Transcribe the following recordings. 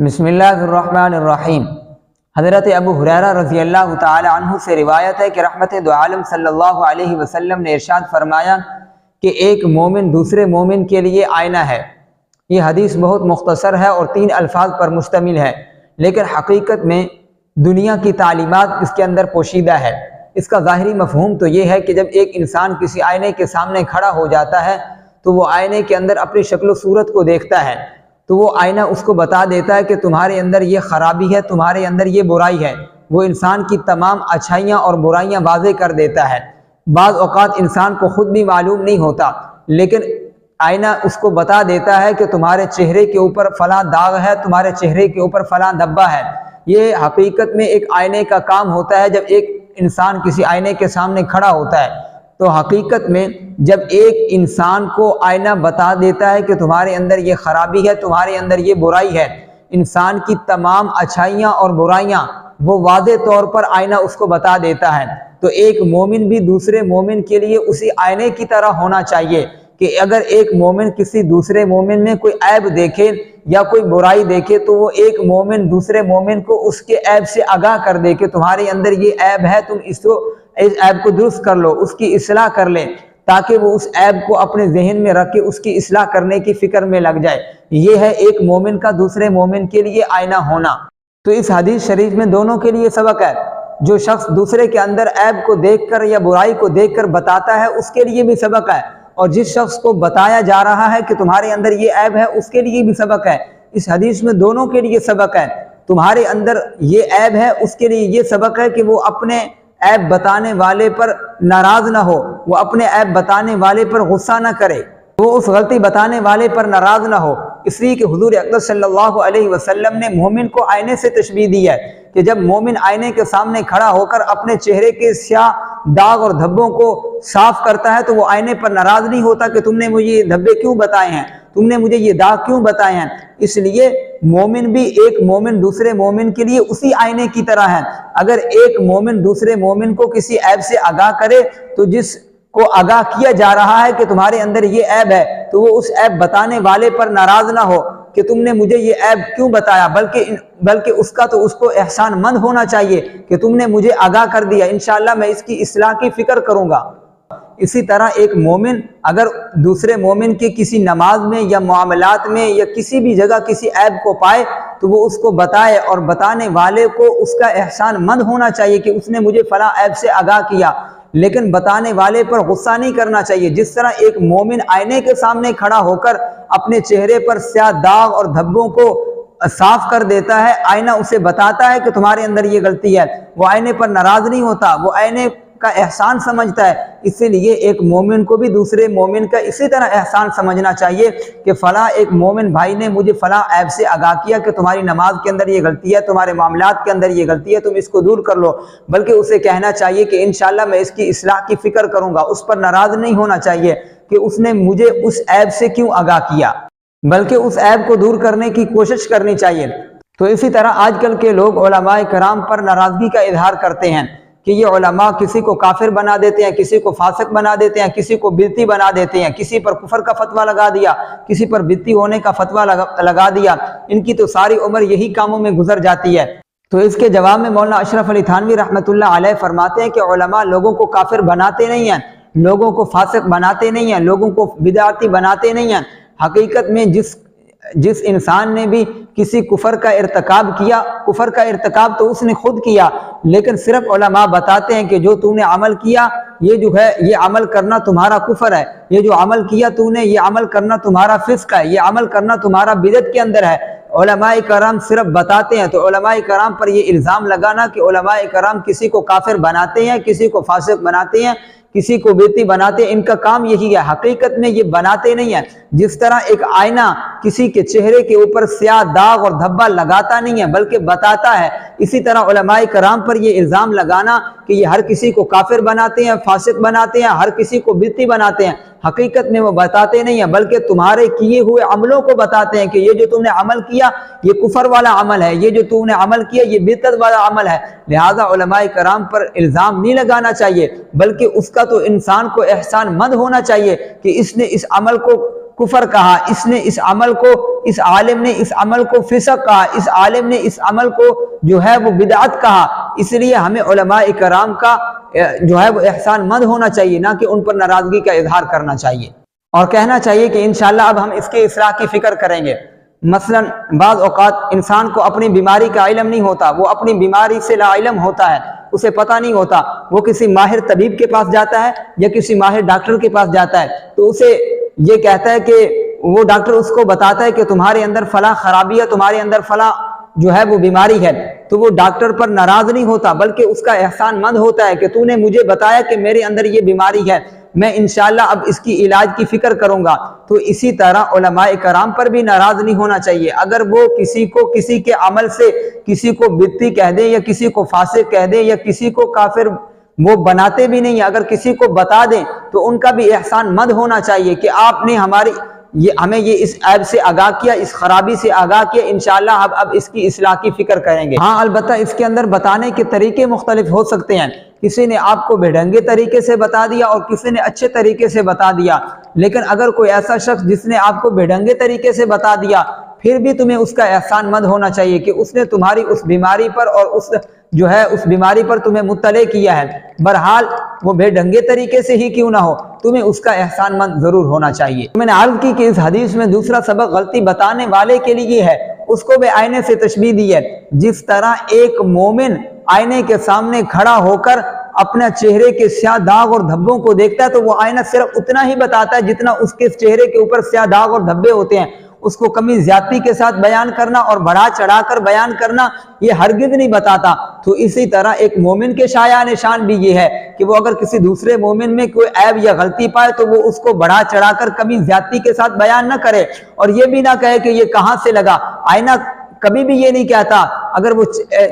بسم اللہ الرحمن الرحیم۔ حضرت ابو ہریرہ رضی اللہ تعالی عنہ سے روایت ہے کہ رحمت دو عالم صلی اللہ علیہ وسلم نے ارشاد فرمایا کہ ایک مومن دوسرے مومن کے لیے آئینہ ہے۔ یہ حدیث بہت مختصر ہے اور 3 الفاظ پر مشتمل ہے، لیکن حقیقت میں دنیا کی تعلیمات اس کے اندر پوشیدہ ہے۔ اس کا ظاہری مفہوم تو یہ ہے کہ جب ایک انسان کسی آئینے کے سامنے کھڑا ہو جاتا ہے تو وہ آئینے کے اندر اپنی شکل و صورت کو دیکھتا ہے، تو وہ آئینہ اس کو بتا دیتا ہے کہ تمہارے اندر یہ خرابی ہے، تمہارے اندر یہ برائی ہے۔ وہ انسان کی تمام اچھائیاں اور برائیاں واضح کر دیتا ہے۔ بعض اوقات انسان کو خود بھی معلوم نہیں ہوتا، لیکن آئینہ اس کو بتا دیتا ہے کہ تمہارے چہرے کے اوپر فلاں داغ ہے، تمہارے چہرے کے اوپر فلاں دھبا ہے۔ یہ حقیقت میں ایک آئینے کا کام ہوتا ہے۔ جب ایک انسان کسی آئینے کے سامنے کھڑا ہوتا ہے تو حقیقت میں جب ایک انسان کو آئینہ بتا دیتا ہے کہ تمہارے اندر یہ خرابی ہے، تمہارے اندر یہ برائی ہے، انسان کی تمام اچھائیاں اور برائیاں وہ واضح طور پر آئینہ اس کو بتا دیتا ہے، تو ایک مومن بھی دوسرے مومن کے لیے اسی آئینے کی طرح ہونا چاہیے کہ اگر ایک مومن کسی دوسرے مومن میں کوئی عیب دیکھے یا کوئی برائی دیکھے تو وہ ایک مومن دوسرے مومن کو اس کے عیب سے آگاہ کر دے کہ تمہارے اندر یہ عیب ہے، تم اس عیب کو درست کر لو، اس کی اصلاح کر لیں، تاکہ وہ اس عیب کو اپنے ذہن میں رکھ کے اس کی اصلاح کرنے کی فکر میں لگ جائے۔ یہ ہے ایک مومن کا دوسرے مومن کے لیے آئینہ ہونا۔ تو اس حدیث شریف میں دونوں کے لیے سبق ہے۔ جو شخص دوسرے کے اندر عیب کو دیکھ کر یا برائی کو دیکھ کر بتاتا ہے اس کے لیے بھی سبق ہے، اور جس شخص کو بتایا جا رہا ہے کہ تمہارے اندر یہ عیب ہے اس کے لیے بھی سبق ہے۔ اس حدیث میں دونوں کے لیے سبق ہے۔ تمہارے اندر یہ عیب ہے، اس کے لیے یہ سبق ہے کہ وہ اپنے عیب بتانے والے پر ناراض نہ ہو، وہ اپنے عیب بتانے والے پر غصہ نہ کرے، وہ اس غلطی بتانے والے پر ناراض نہ ہو۔ اس لیے کہ حضور اقدس صلی اللہ علیہ وسلم نے مومن کو آئینے سے تشبیہ دی ہے کہ جب مومن آئینے کے سامنے کھڑا ہو کر اپنے چہرے کے سیاہ داغ اور دھبوں کو صاف کرتا ہے تو وہ آئینے پر ناراض نہیں ہوتا کہ تم نے مجھے یہ دھبے کیوں بتائے ہیں، تم نے مجھے یہ داغ کیوں بتائے ہیں۔ اس لیے مومن بھی ایک مومن دوسرے مومن کے لیے اسی آئینے کی طرح ہے۔ اگر ایک مومن دوسرے مومن کو کسی عیب سے آگاہ کرے تو جس کو آگاہ کیا جا رہا ہے کہ تمہارے اندر یہ عیب ہے تو وہ اس عیب بتانے والے پر ناراض نہ ہو کہ تم نے مجھے یہ عیب کیوں بتایا، بلکہ اس کا تو اس کو احسان مند ہونا چاہیے کہ تم نے مجھے آگاہ کر دیا، انشاءاللہ میں اس کی اصلاح کی فکر کروں گا۔ اسی طرح ایک مومن اگر دوسرے مومن کے کسی نماز میں یا معاملات میں یا کسی بھی جگہ کسی عیب کو پائے تو وہ اس کو بتائے، اور بتانے والے کو اس کا احسان مند ہونا چاہیے کہ اس نے مجھے فلاں عیب سے آگاہ کیا، لیکن بتانے والے پر غصہ نہیں کرنا چاہیے۔ جس طرح ایک مومن آئینے کے سامنے کھڑا ہو کر اپنے چہرے پر سیاہ داغ اور دھبوں کو صاف کر دیتا ہے، آئینہ اسے بتاتا ہے کہ تمہارے اندر یہ غلطی ہے، وہ آئینے پر ناراض نہیں ہوتا، وہ آئینے کا احسان سمجھتا ہے۔ اسی لیے ایک مومن کو بھی دوسرے مومن کا اسی طرح احسان سمجھنا چاہیے کہ فلاں ایک مومن بھائی نے مجھے فلاں عیب سے آگاہ کیا کہ تمہاری نماز کے اندر یہ غلطی ہے، تمہارے معاملات کے اندر یہ غلطی ہے، تم اس کو دور کر لو، بلکہ اسے کہنا چاہیے کہ انشاءاللہ میں اس کی اصلاح کی فکر کروں گا۔ اس پر ناراض نہیں ہونا چاہیے کہ اس نے مجھے اس عیب سے کیوں آگاہ کیا، بلکہ اس عیب کو دور کرنے کی کوشش کرنی چاہیے۔ تو اسی طرح آج کل کے لوگ علماء کرام پر ناراضگی کا اظہار کرتے ہیں کہ یہ علماء کسی کو کافر بنا دیتے ہیں، کسی کو فاسق بنا دیتے ہیں، کسی کو بدعتی بنا دیتے ہیں، کسی پر کفر کا فتویٰ لگا دیا، کسی پر بدعتی ہونے کا فتویٰ لگا دیا، ان کی تو ساری عمر یہی کاموں میں گزر جاتی ہے۔ تو اس کے جواب میں مولانا اشرف علی تھانوی رحمۃ اللہ علیہ فرماتے ہیں کہ علماء لوگوں کو کافر بناتے نہیں ہیں، لوگوں کو فاسق بناتے نہیں ہیں، لوگوں کو بدعتی بناتے نہیں ہیں۔ حقیقت میں جس انسان نے بھی کسی کفر کا ارتکاب کیا، کفر کا ارتکاب تو اس نے خود کیا، لیکن صرف علماء بتاتے ہیں کہ جو تو نے عمل کیا یہ جو ہے یہ عمل کرنا تمہارا کفر ہے، یہ جو عمل کیا تو نے یہ عمل کرنا تمہارا فسق ہے، یہ عمل کرنا تمہارا بدعت کے اندر ہے۔ علماء کرام صرف بتاتے ہیں، تو علماء کرام پر یہ الزام لگانا کہ علماء کرام کسی کو کافر بناتے ہیں، کسی کو فاسق بناتے ہیں، کسی کو بدعتی بناتے ہیں، ان کا کام یہی ہے۔ حقیقت میں یہ بناتے نہیں ہیں۔ جس طرح ایک آئینہ کسی کے چہرے کے اوپر سیاہ داغ اور دھبا لگاتا نہیں ہے بلکہ بتاتا ہے، اسی طرح علماء کرام پر یہ الزام لگانا کہ یہ ہر کسی کو کافر بناتے ہیں، فاسق بناتے ہیں، ہر کسی کو بدعتی بناتے ہیں، حقیقت میں وہ بتاتے نہیں ہیں بلکہ تمہارے کیے ہوئے عملوں کو بتاتے ہیں کہ یہ جو تم نے عمل کیا یہ کفر والا عمل ہے، یہ جو تم نے عمل کیا یہ بدعت والا عمل ہے۔ لہذا علماء کرام پر الزام نہیں لگانا چاہیے، بلکہ اس کا تو انسان کو احسان مند ہونا چاہیے کہ اس نے اس عمل کو کفر کہا، اس نے اس عمل کو، اس عالم نے اس عمل کو فسق کہا، اس عالم نے اس عمل کو جو ہے وہ بدعت کہا۔ اس لیے ہمیں علماء کرام کا جو ہے وہ احسان مند ہونا چاہیے، نہ کہ ان پر ناراضگی کا اظہار کرنا چاہیے، اور کہنا چاہیے کہ انشاءاللہ اب ہم اس کے اصلاح کی فکر کریں گے۔ مثلا بعض اوقات انسان کو اپنی بیماری کا علم نہیں ہوتا، وہ اپنی بیماری سے لا علم ہوتا ہے، اسے پتہ نہیں ہوتا، وہ کسی ماہر طبیب کے پاس جاتا ہے یا کسی ماہر ڈاکٹر کے پاس جاتا ہے، تو اسے یہ کہتا ہے کہ وہ ڈاکٹر اس کو بتاتا ہے کہ تمہارے اندر فلاں خرابی ہے، تمہارے اندر فلاں جو ہے وہ بیماری ہے، تو وہ ڈاکٹر پر ناراض نہیں ہوتا بلکہ اس کا احسان مند ہوتا ہے کہ تو نے مجھے بتایا کہ میرے اندر یہ بیماری ہے، میں انشاءاللہ اب اس کی علاج کی فکر کروں گا۔ تو اسی طرح علماء کرام پر بھی ناراض نہیں ہونا چاہیے۔ اگر وہ کسی کو کسی کے عمل سے کسی کو بدعتی کہہ دیں یا کسی کو فاسق کہہ دیں یا کسی کو کافر وہ بناتے بھی نہیں، اگر کسی کو بتا دیں تو ان کا بھی احسان مند ہونا چاہیے کہ آپ نے ہمیں یہ اس عیب سے آگاہ کیا، اس خرابی سے آگاہ کیا، انشاءاللہ اب اس کی اصلاح کی فکر کریں گے۔ ہاں البتہ اس کے اندر بتانے کے طریقے مختلف ہو سکتے ہیں، کسی نے آپ کو بے ڈھنگے طریقے سے بتا دیا اور کسی نے اچھے طریقے سے بتا دیا، لیکن اگر کوئی ایسا شخص جس نے آپ کو بے ڈھنگے طریقے سے بتا دیا پھر بھی تمہیں اس کا احسان مند ہونا چاہیے کہ اس نے تمہاری اس بیماری پر اور اس بیماری پر تمہیں مطلع کیا ہے، بہرحال وہ بے ڈھنگے طریقے سے ہی کیوں نہ ہو، تمہیں اس کا احسان مند ضرور ہونا چاہیے۔ میں نے عرض کی کہ اس حدیث میں دوسرا سبق غلطی بتانے والے کے لیے ہے، اس کو بھی آئینے سے تشبیہ دی ہے۔ جس طرح ایک مومن آئینے کے سامنے کھڑا ہو کر اپنے چہرے کے سیاہ داغ اور دھبوں کو دیکھتا ہے تو وہ آئینہ صرف اتنا ہی بتاتا ہے جتنا اس کے چہرے کے اوپر سیاہ داغ اور دھبے ہوتے ہیں، اس کو کمی زیادتی کے ساتھ بیان کرنا اور بڑھا چڑھا کر بیان کرنا یہ ہرگز نہیں بتاتا۔ تو اسی طرح ایک مومن کے شایان شان بھی یہ ہے کہ وہ اگر کسی دوسرے مومن میں کوئی عیب یا غلطی پائے تو وہ اس کو بڑھا چڑھا کر کمی زیادتی کے ساتھ بیان نہ کرے، اور یہ بھی نہ کہے کہ یہ کہاں سے لگا۔ آئینہ کبھی بھی یہ نہیں کہتا، اگر وہ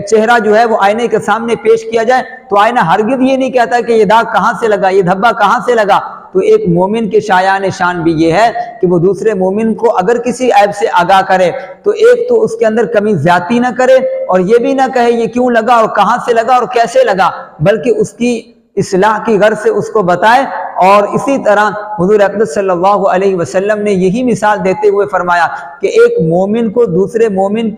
چہرہ جو ہے وہ آئینے کے سامنے پیش کیا جائے تو آئینہ ہرگز یہ نہیں کہتا کہ یہ داغ کہاں سے لگا، یہ دھبا کہاں سے لگا۔ تو ایک مومن کے شایان شان بھی یہ ہے کہ وہ دوسرے مومن کو اگر کسی عیب سے آگاہ کرے تو ایک تو اس کے اندر کمی زیادتی نہ کرے اور یہ بھی نہ کہے یہ کیوں لگا اور کہاں سے لگا اور کیسے لگا، بلکہ اس کی اصلاح کی غرض سے اس کو بتائے۔ اور اسی طرح حضور اقدس صلی اللہ علیہ وسلم نے یہی مثال دیتے ہوئے فرمایا کہ ایک مومن کو دوسرے مومن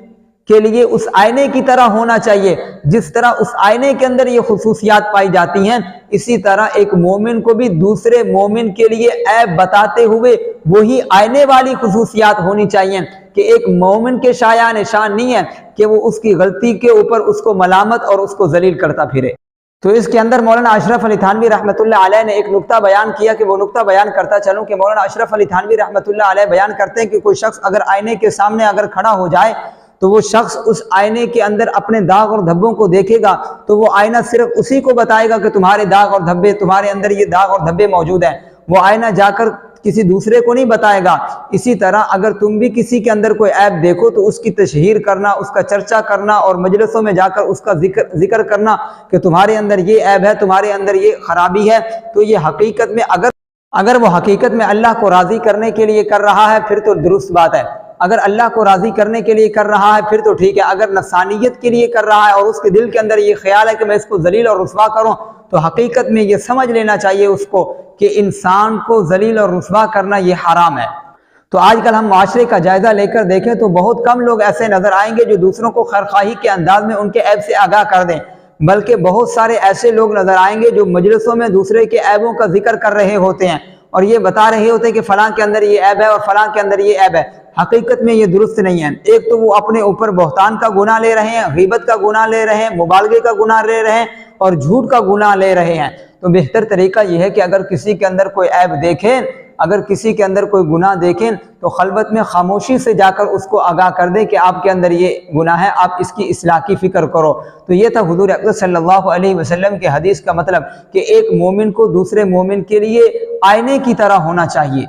کے لیے اس آئینے کی طرح ہونا چاہیے، جس طرح اس آئینے کے اندر یہ خصوصیات پائی جاتی ہیں، اسی طرح ایک مومن کو بھی دوسرے مومن کے لیے عیب بتاتے ہوئے وہی آئینے والی خصوصیات ہونی چاہیے کہ ایک مومن کے شایان شان نہیں ہے کہ وہ اس کی غلطی کے اوپر اس کو ملامت اور اس کو ذلیل کرتا پھرے۔ تو اس کے اندر مولانا اشرف علی تھانوی رحمۃ اللہ علیہ نے ایک نقطہ بیان کیا کہ وہ نقطہ بیان کرتا چلوں کہ مولانا اشرف علی تھانوی رحمۃ اللہ علیہ بیان کرتے ہیں کہ کوئی شخص اگر آئینے کے سامنے اگر کھڑا ہو جائے تو وہ شخص اس آئینے کے اندر اپنے داغ اور دھبوں کو دیکھے گا تو وہ آئینہ صرف اسی کو بتائے گا کہ تمہارے داغ اور دھبے، تمہارے اندر یہ داغ اور دھبے موجود ہیں، وہ آئینہ جا کر کسی دوسرے کو نہیں بتائے گا۔ اسی طرح اگر تم بھی کسی کے اندر کوئی عیب دیکھو تو اس کی تشہیر کرنا، اس کا چرچا کرنا اور مجلسوں میں جا کر اس کا ذکر کرنا کہ تمہارے اندر یہ عیب ہے، تمہارے اندر یہ خرابی ہے، تو یہ حقیقت میں اگر وہ حقیقت میں اللہ کو راضی کرنے کے لیے کر رہا ہے پھر تو درست بات ہے، اگر اللہ کو راضی کرنے کے لیے کر رہا ہے پھر تو ٹھیک ہے، اگر نفسانیت کے لیے کر رہا ہے اور اس کے دل کے اندر یہ خیال ہے کہ میں اس کو ذلیل اور رسوا کروں تو حقیقت میں یہ سمجھ لینا چاہیے اس کو کہ انسان کو ذلیل اور رسوا کرنا یہ حرام ہے۔ تو آج کل ہم معاشرے کا جائزہ لے کر دیکھیں تو بہت کم لوگ ایسے نظر آئیں گے جو دوسروں کو خیرخواہی کے انداز میں ان کے عیب سے آگاہ کر دیں، بلکہ بہت سارے ایسے لوگ نظر آئیں گے جو مجلسوں میں دوسرے کے عیبوں کا ذکر کر رہے ہوتے ہیں اور یہ بتا رہے ہوتے ہیں کہ فلاں کے اندر یہ عیب ہے اور فلاں کے اندر یہ عیب ہے۔ حقیقت میں یہ درست نہیں ہے۔ ایک تو وہ اپنے اوپر بہتان کا گناہ لے رہے ہیں، غیبت کا گناہ لے رہے ہیں، مبالغے کا گناہ لے رہے ہیں اور جھوٹ کا گناہ لے رہے ہیں۔ تو بہتر طریقہ یہ ہے کہ اگر کسی کے اندر کوئی عیب دیکھیں، اگر کسی کے اندر کوئی گناہ دیکھیں تو خلوت میں خاموشی سے جا کر اس کو آگاہ کر دیں کہ آپ کے اندر یہ گناہ ہے، آپ اس کی اصلاح کی فکر کرو۔ تو یہ تھا حضور اقدس صلی اللہ علیہ وسلم کے حدیث کا مطلب کہ ایک مومن کو دوسرے مومن کے لیے آئینے کی طرح ہونا چاہیے۔